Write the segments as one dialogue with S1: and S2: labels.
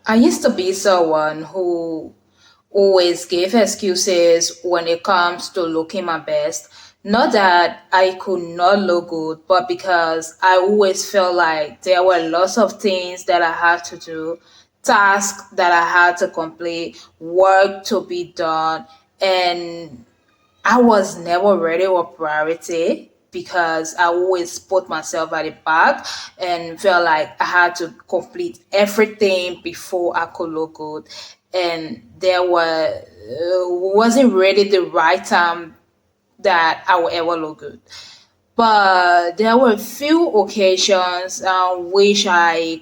S1: I used to be someone who always gave excuses when it comes to looking my best. Not that I could not look good, but because I always felt like there were lots of things that I had to do, tasks that I had to complete, work to be done, and I was never ready or priority because I always put myself at the back and felt like I had to complete everything before I could look good. And there wasn't really the right time that I would ever look good. But there were a few occasions which I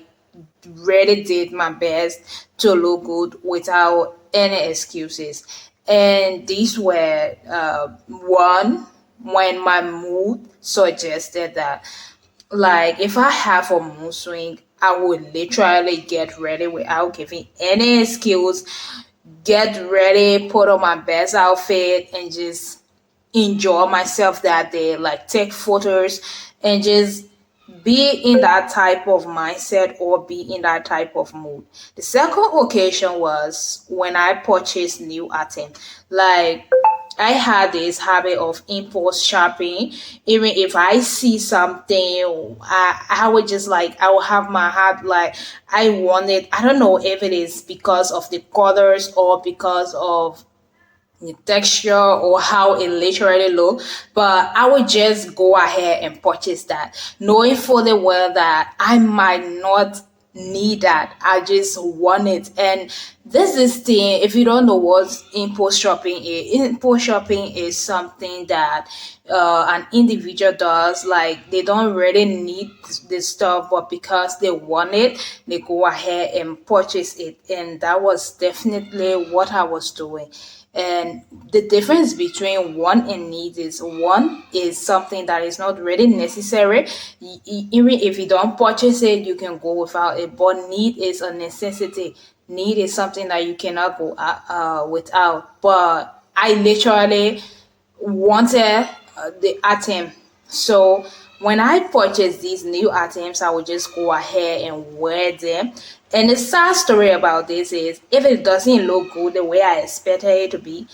S1: really did my best to look good without any excuses. And these were one, when my mood suggested that, like, if I have a mood swing, I would literally get ready without giving any excuse, get ready, put on my best outfit, and just enjoy myself that day, like take photos and just be in that type of mindset or be in that type of mood. The second occasion was when I purchased new items. Like, I had this habit of impulse shopping. Even if I see something, I would just like, I will have my heart like, I want it. I don't know if it is because of the colors or because of the texture or how it literally look, but I would just go ahead and purchase that, knowing fully well that I might not need that. I just want it. And this thing, if you don't know what impulse shopping is something that an individual does. Like, they don't really need the stuff, but because they want it, they go ahead and purchase it. And that was definitely what I was doing. And the difference between want and need is, one is something that is not really necessary. Even if you don't purchase it, you can go without it. But need is a necessity. Need is something that you cannot go without. But I literally wanted the item. So when I purchase these new items, I will just go ahead and wear them. And the sad story about this is, if it doesn't look good the way I expected it to be,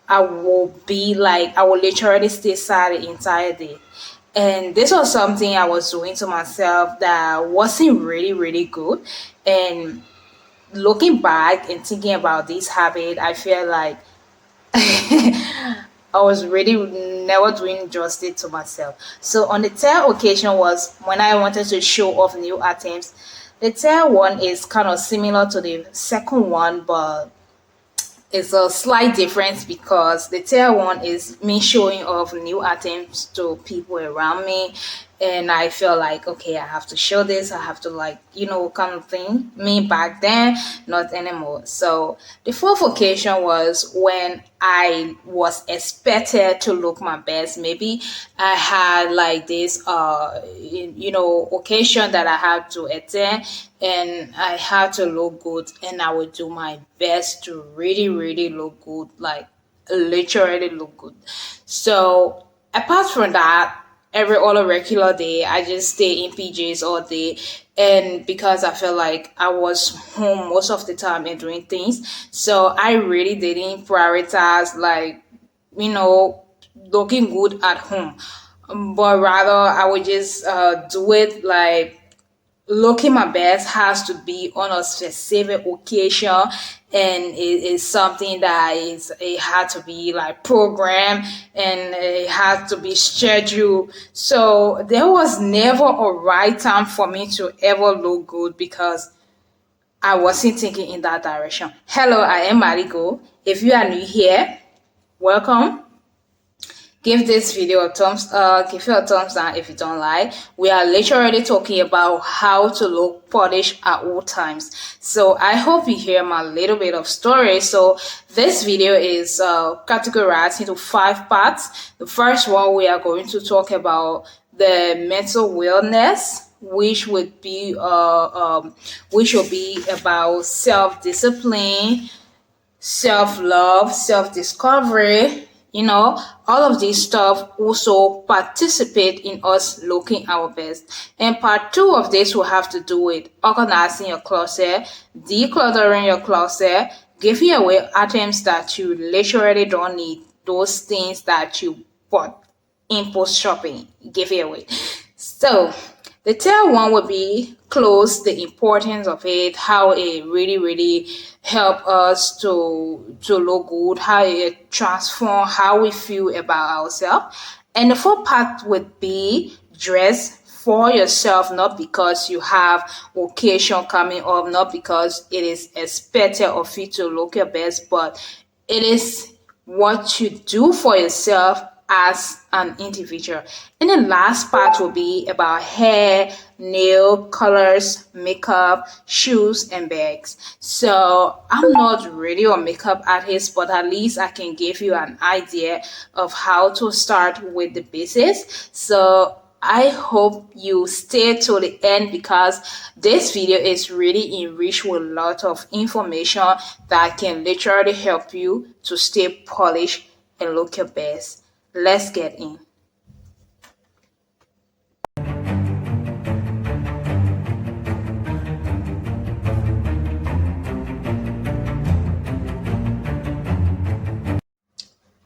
S1: I will be like, I will literally stay sad the entire day. And this was something I was doing to myself that wasn't really, really good. And looking back and thinking about this habit, I feel like I was really never doing justice to myself. So on the third occasion was when I wanted to show off new items. The third one is kind of similar to the second one, but it's a slight difference because the tier one is me showing off new items to people around me, and I feel like, okay, I have to show this, I have to, like, kind of thing. Me back then, not anymore. So the fourth occasion was when I was expected to look my best. Maybe I had like this occasion that I had to attend, and I had to look good, and I would do my best to really, really look good, like literally look good. So apart from that, every other regular day, I just stay in PJs all day. And because I felt like I was home most of the time and doing things, so I really didn't prioritize, like, looking good at home. But rather, I would just do it like, looking my best has to be on a specific occasion, and it is something that is, it had to be like programmed, and it had to be scheduled. So there was never a right time for me to ever look good because I wasn't thinking in that direction. Hello, I am Marigo. If you are new here, welcome. Give this video a thumbs up, give it a thumbs down if you don't like. We are literally talking about how to look polished at all times. So I hope you hear my little bit of story. So this video is categorized into 5 parts. The first one, we are going to talk about the mental wellness, which will be about self-discipline, self-love, self-discovery, You know, all of this stuff also participate in us looking our best. And part two of this will have to do with organizing your closet, decluttering your closet, giving away items that you literally don't need, those things that you bought impulse shopping, give it away. So the third one would be clothes, the importance of it, how it really help us to look good, how it transform how we feel about ourselves. And the fourth part would be dress for yourself, not because you have occasion coming up, not because it is expected of you to look your best, but it is what you do for yourself as an individual. And the last part will be about hair, nail, colors, makeup, shoes, and bags. So I'm not really a makeup artist, but at least I can give you an idea of how to start with the basics. So I hope you stay to the end because this video is really enriched with a lot of information that can literally help you to stay polished and look your best. Let's get in.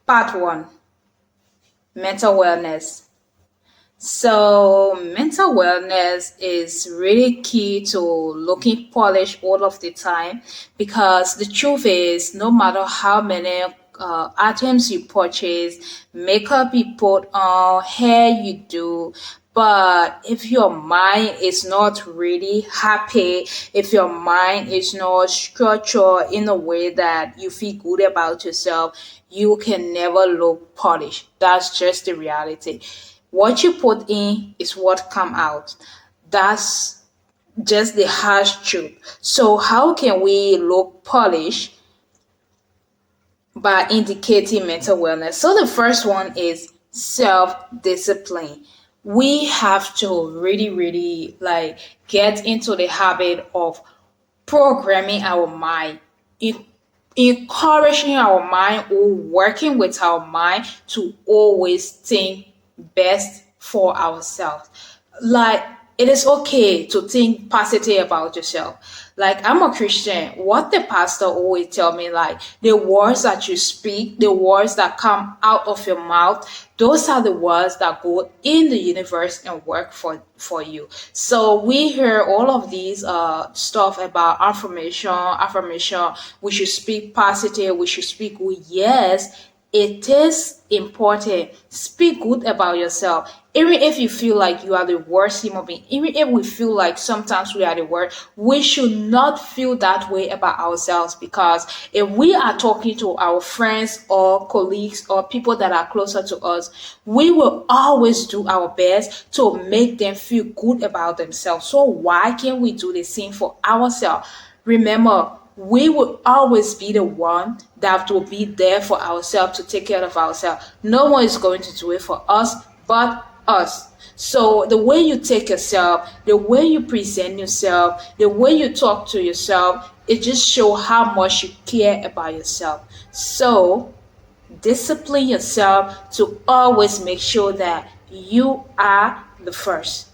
S1: Part 1, mental wellness. So, mental wellness is really key to looking polished all of the time because the truth is, no matter how many items you purchase, makeup you put on, hair you do, but if your mind is not really happy, if your mind is not structured in a way that you feel good about yourself, you can never look polished. That's just the reality. What you put in is what come out. That's just the harsh truth. So how can we look polished by indicating mental wellness? So the first one is self-discipline. We have to really like get into the habit of programming our mind, encouraging our mind or working with our mind to always think best for ourselves. Like it is okay to think positive about yourself. Like I'm a Christian. What the pastor always tell me, like the words that you speak, the words that come out of your mouth, those are the words that go in the universe and work for you. So we hear all of these stuff about affirmation. We should speak positive. We should speak good. Yes, it is important. Speak good about yourself. Even if you feel like you are the worst human being, even if we feel like sometimes we are the worst, we should not feel that way about ourselves because if we are talking to our friends or colleagues or people that are closer to us, we will always do our best to make them feel good about themselves. So why can't we do the same for ourselves? Remember, we will always be the one that will be there for ourselves to take care of ourselves. No one is going to do it for us but us. So the way you take yourself, the way you present yourself, the way you talk to yourself, it just shows how much you care about yourself. So discipline yourself to always make sure that you are the first.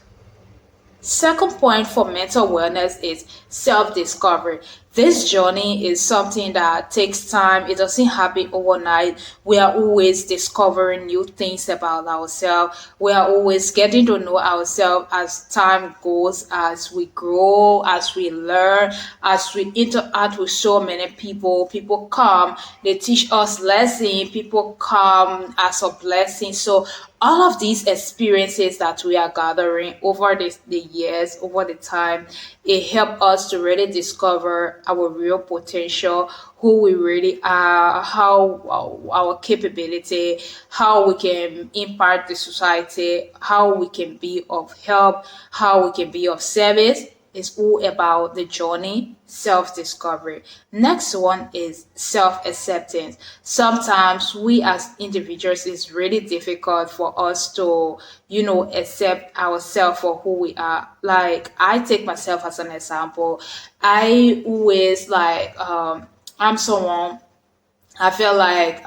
S1: Second point for mental wellness is self discovery. This journey is something that takes time, it doesn't happen overnight. We are always discovering new things about ourselves. We are always getting to know ourselves as time goes, as we grow, as we learn, as we interact with so many people. People come, they teach us lessons, people come as a blessing. So all of these experiences that we are gathering over the years, over the time, it helps us to really discover our real potential, who we really are, how our capability, how we can impact the society, how we can be of help, how we can be of service. It's all about the journey, self discovery. Next one is self acceptance. Sometimes we as individuals, it's really difficult for us to, accept ourselves for who we are. Like, I take myself as an example. I always I'm someone, I feel like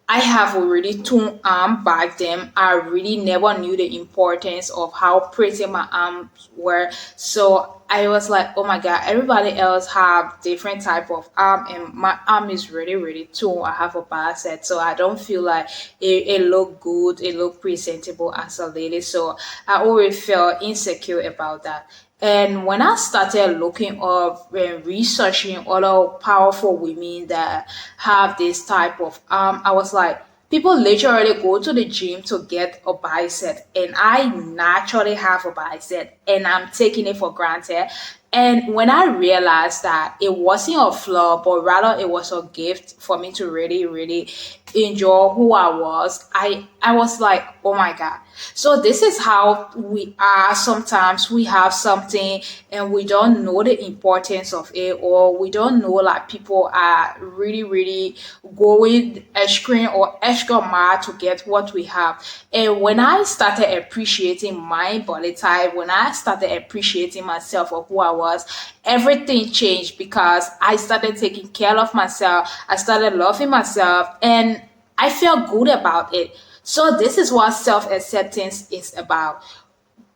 S1: I have already tuned arm back then. I really never knew the importance of how pretty my arms were. So I was like, oh my god, everybody else have different type of arm, and my arm is really, really tuned. I have a bicep, so I don't feel like it look good, it look presentable as a lady. So I always felt insecure about that. And when I started looking up and researching other powerful women that have this type of I was like, people literally go to the gym to get a bicep, and I naturally have a bicep, and I'm taking it for granted. And when I realized that it wasn't a flaw, but rather it was a gift for me to really, really enjoy who I was, I was like, oh my God. So this is how we are. Sometimes we have something and we don't know the importance of it, or we don't know like people are really, really going extreme or extra mile to get what we have. And when I started appreciating my body type, when I started appreciating myself for who I was, everything changed because I started taking care of myself. I started loving myself, and I felt good about it. So this is what self-acceptance is about: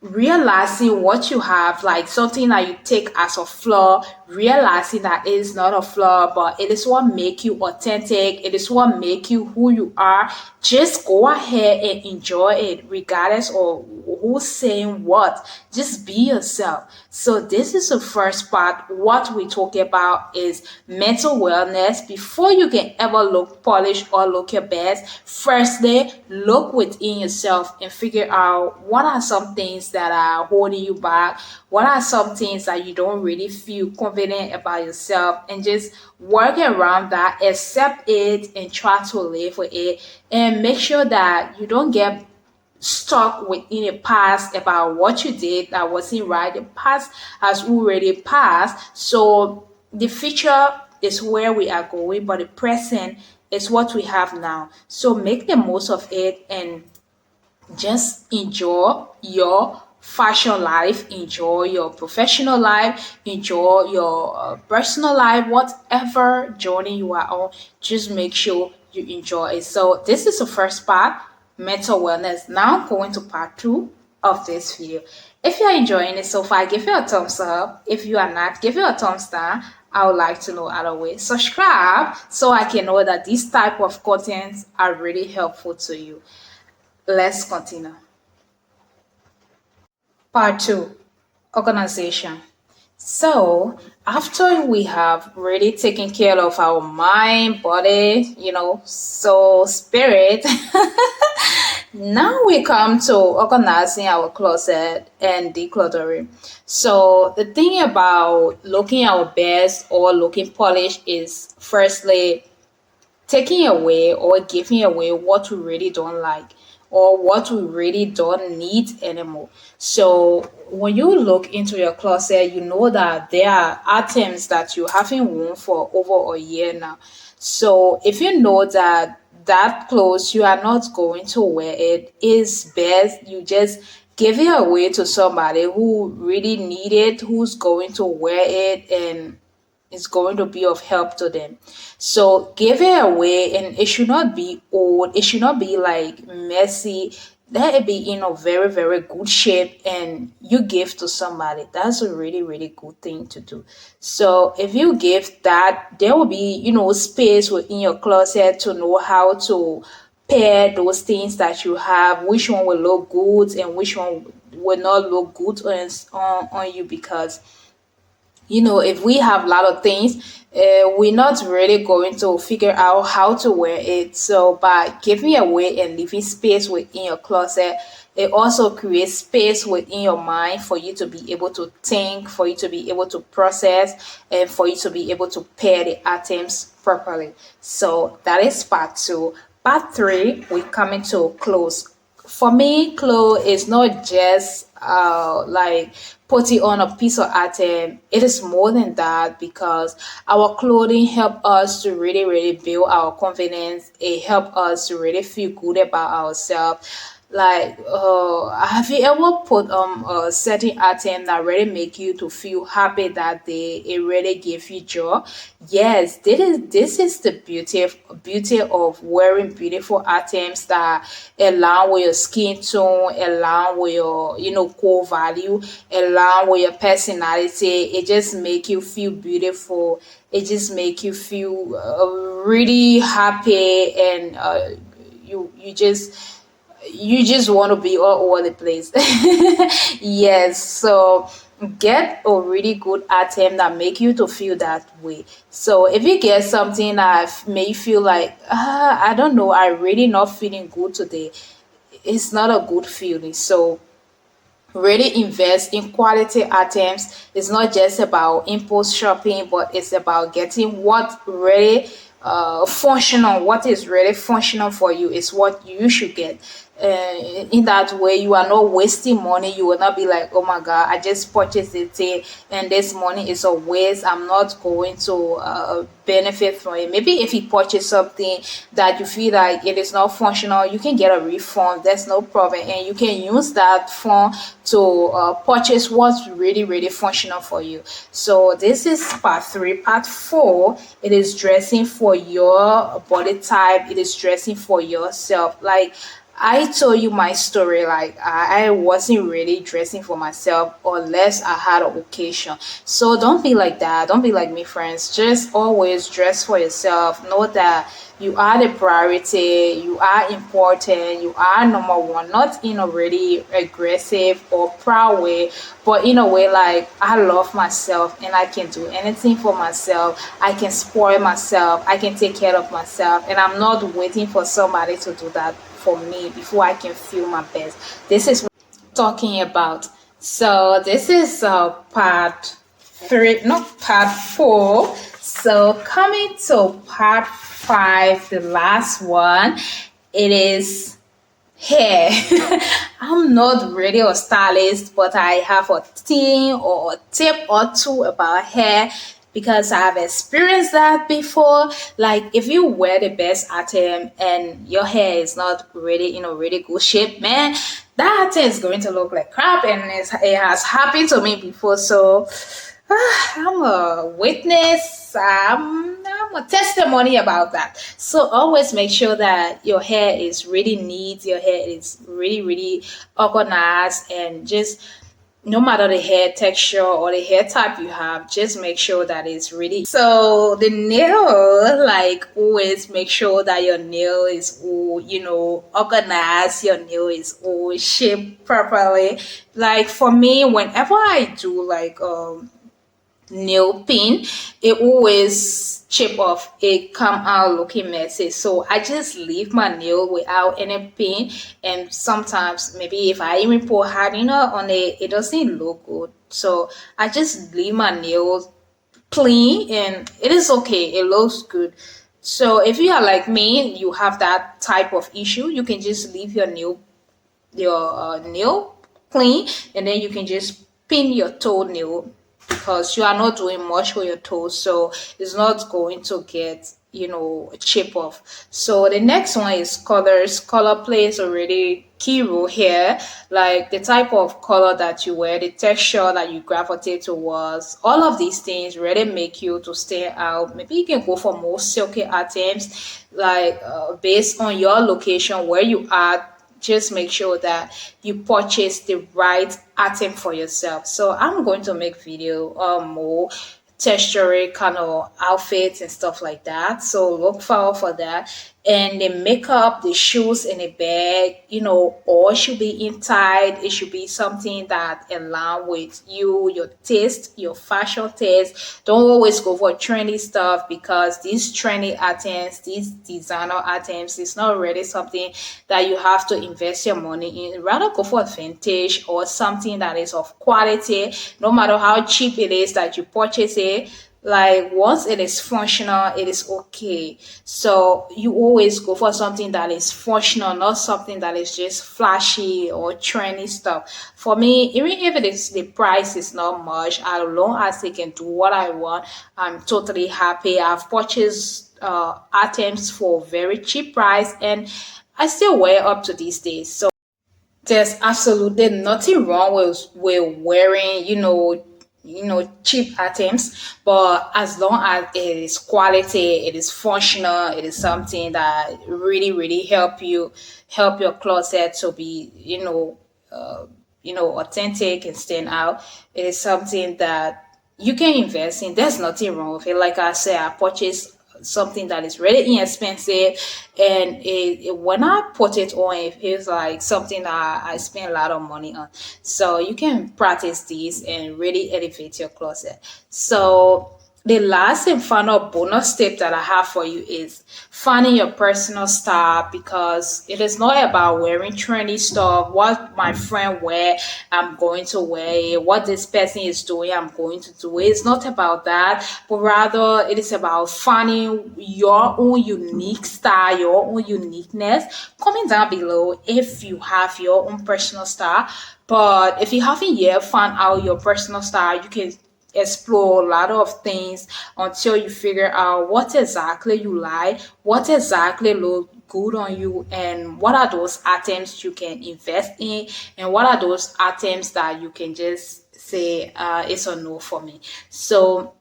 S1: realizing what you have, like something that you take as a flaw, realizing that it is not a flaw, but it is what make you authentic, it is what make you who you are. Just go ahead and enjoy it regardless of who's saying what. Just be yourself. So this is the first part. What we talk about is mental wellness. Before you can ever look polished or look your best, firstly look within yourself and figure out what are some things that are holding you back, what are some things that you don't really feel confident about yourself, and just work around that, accept it, and try to live with it. And make sure that you don't get stuck within the past about what you did that wasn't right. The past has already passed. So the future is where we are going, but the present is what we have now. So make the most of it and just enjoy your fashion life, enjoy your professional life, enjoy your personal life, whatever journey you are on. Just make sure you enjoy it. So this is the first part, mental wellness. Now going to part two of this video. If you're enjoying it so far, give it a thumbs up. If you are not, give it a thumbs down. I would like to know other way. Subscribe so I can know that these type of contents are really helpful to you. Let's continue. Part two, organization. So, after we have really taken care of our mind, body, soul, spirit, now we come to organizing our closet and decluttering. So, the thing about looking our best or looking polished is firstly taking away or giving away what we really don't like or what we really don't need anymore. So when you look into your closet, you know that there are items that you haven't worn for over a year now. So if you know that that clothes you are not going to wear, it is best you just give it away to somebody who really need it, who's going to wear it, and is going to be of help to them. So give it away, and it should not be old. It should not be like messy. Let it be in a very, very good shape, and you give to somebody. That's a really, really good thing to do. So if you give that, there will be, space within your closet to know how to pair those things that you have, which one will look good and which one will not look good on you, because if we have a lot of things, we're not really going to figure out how to wear it. So by giving away and leaving space within your closet, it also creates space within your mind for you to be able to think, for you to be able to process, and for you to be able to pair the items properly. So that is part two. Part three, we come into clothes. For me, clothes is not just like putting on a piece of item. It is more than that, because our clothing help us to really, really build our confidence. It help us to really feel good about ourselves. Like, have you ever put a certain item that really make you to feel happy that day? It really give you joy. Yes, this is the beauty of wearing beautiful items that align with your skin tone, align with your core value, align with your personality. It just make you feel beautiful. It just make you feel really happy, and you just want to be all over the place. Yes, so get a really good item that make you to feel that way. So if you get something that may you feel like, I don't know, I really not feeling good today, it's not a good feeling. So really invest in quality items. It's not just about impulse shopping, but it's about getting what really functional. What is really functional for you is what you should get. In that way, you are not wasting money. You will not be like, oh my god, I just purchased it and this money is a waste. I'm not going to benefit from it. Maybe if you purchase something that you feel like it is not functional, you can get a refund. There's no problem, and you can use that fund to purchase what's really really functional for you. So this is part three. Part four, it is dressing for your body type. It is dressing for yourself. Like, I told you my story. Like, I wasn't really dressing for myself unless I had an occasion. So don't be like that. Don't be like me, friends. Just always dress for yourself. Know that you are the priority. You are important. You are number one. Not in a really aggressive or proud way, but in a way like, I love myself and I can do anything for myself. I can spoil myself. I can take care of myself, and I'm not waiting for somebody to do that for me before I can feel my best. This is what I'm talking about. So this is part three, not part four. So coming to part five, the last one, it is hair. I'm not really a stylist, but I have a thing or a tip or two about hair because I've experienced that before. Like, if you wear the best item and your hair is not really in a really good shape, man, that item is going to look like crap, and it has happened to me before. So I'm a witness. I'm a testimony about that. So always make sure that your hair is really neat, your hair is really, really organized, and just no matter the hair texture or the hair type you have, just make sure that it's really. So the nail, like, always make sure that your nail is all, organized, your nail is all shaped properly. Like, for me, whenever I do like nail pin, it always chip off, it come out looking messy. So I just leave my nail without any pin, and sometimes maybe if I even put hardener on it, it doesn't look good. So I just leave my nails clean, and it is okay, it looks good. So if you are like me, you have that type of issue, you can just leave your nail clean, and then you can just pin your toenail because you are not doing much with your toes, so it's not going to get chip off. So the next one is colors. Color plays a really key role here, like the type of color that you wear, the texture that you gravitate towards. All of these things really make you to stand out. Maybe you can go for more silky items, like based on your location where you are. Just make sure that you purchase the right item for yourself. So I'm going to make video more texture kind of outfits and stuff like that. So look forward for that. And the makeup, the shoes, and the bag, all should be inside. It should be something that align with you, your taste, your fashion taste. Don't always go for trendy stuff, because these trendy items, these designer items, it's not really something that you have to invest your money in. Rather go for a vintage or something that is of quality, no matter how cheap it is that you purchase it. Like, once it is functional, it is okay. So you always go for something that is functional, not something that is just flashy or trendy stuff. For me, even if it is, the price is not much, as long as they can do what I want, I'm totally happy. I've purchased items for very cheap price, and I still wear up to these days. So There's absolutely nothing wrong with wearing, cheap items, but as long as it is quality, it is functional, it is something that really, really help your closet to be, authentic and stand out. It is something that you can invest in. There's nothing wrong with it. Like I said, I purchased something that is really inexpensive, and when I put it on, it feels like something that I spend a lot of money on. So you can practice this and really elevate your closet. So the last and final bonus tip that I have for you is finding your personal style, because it is not about wearing trendy stuff. What my friend wear, I'm going to wear it. What this person is doing, I'm going to do it. It's not about that, but rather it is about finding your own unique style, your own uniqueness. Comment down below if you have your own personal style. But if you haven't yet found out your personal style, you can explore a lot of things until you figure out what exactly you like, what exactly look good on you, and what are those items you can invest in, and what are those items that you can just say it's a no for me. So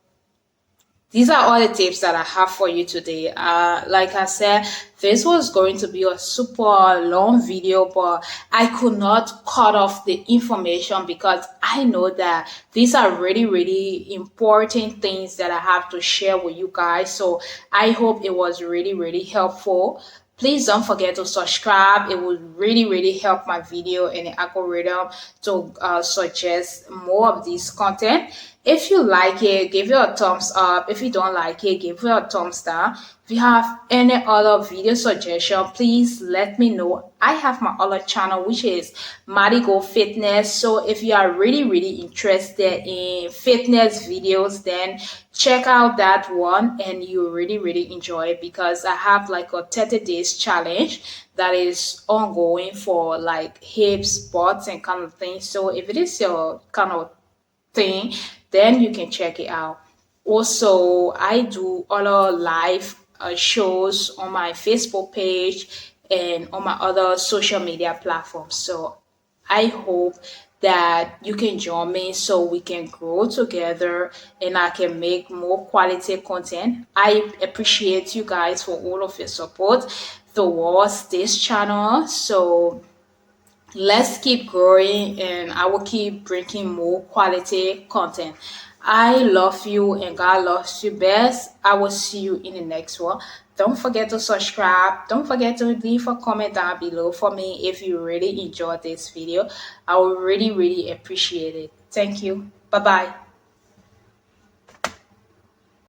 S1: these are all the tips that I have for you today. Like I said, this was going to be a super long video, but I could not cut off the information because I know that these are really, really important things that I have to share with you guys. So I hope it was really, really helpful. Please don't forget to subscribe. It would really, really help my video and the algorithm to suggest more of this content. If you like it, give it a thumbs up. If you don't like it, give it a thumbs down. If you have any other video suggestion, please let me know. I have my other channel, which is Madi Fitness. So if you are really, really interested in fitness videos, then check out that one and you really, really enjoy it, because I have like a 30 days challenge that is ongoing for like hips, butts, and kind of things. So if it is your kind of thing, then you can check it out. Also, I do other live shows on my Facebook page and on my other social media platforms. So I hope that you can join me so we can grow together and I can make more quality content. I appreciate you guys for all of your support towards this channel. So let's keep growing and I will keep bringing more quality content. I love you and God loves you best. I will see you in the next one. Don't forget to subscribe. Don't forget to leave a comment down below for me if you really enjoyed this video. I would really, really appreciate it. Thank you. Bye bye.